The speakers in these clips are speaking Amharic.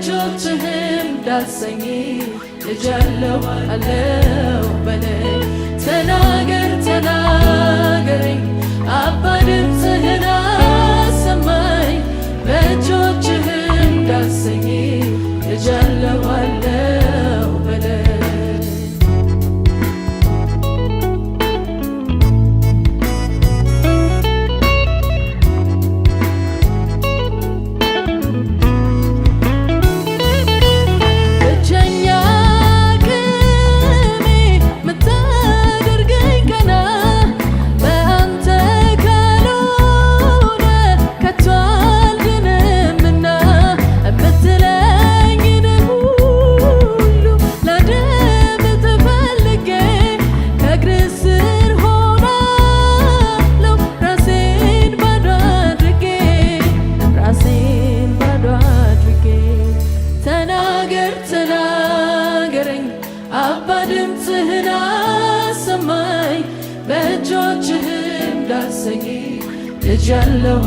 በእጆችህም ዳሰኝ ልጅ አለው በለኝ ተናገር ተናገረኝ አባ ድምፅህን አሰማኝ በእጆችህም ዳሰኝ ልጅ አለው በለኝ አባ ድምፅህን አሰማኝ በእጆችህም ዳሰኝ ልጅ አለው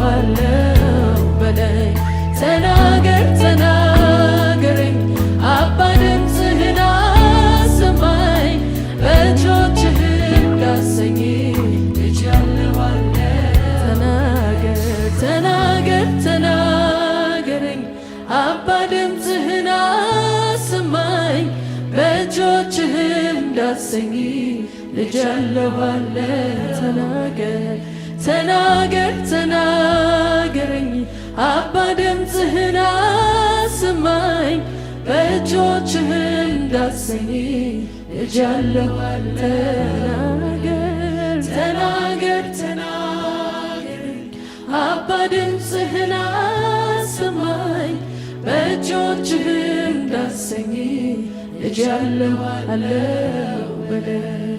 በለኝ ተናገር ተናገረኝ አባ ድምፅህን አሰማኝ በእጆችህም ዳሰኝ ልጅ አለው ተናገር ተናገር ተናገረኝ አባ ድምፅህን አሰማኝ በእጆችህም ዳሰኝ ልጅ አለው ተናገር ተናገር ተናገረኝ አባ ድምፅህን አሰማኝ በእጆችህም ዳሰኝ ልጅ አለው ተናገር ተናገር ተናገረኝ አባ ድምፅህን አሰማኝ በእጆችህም ዳሰኝ ልጅ አለው በለኝ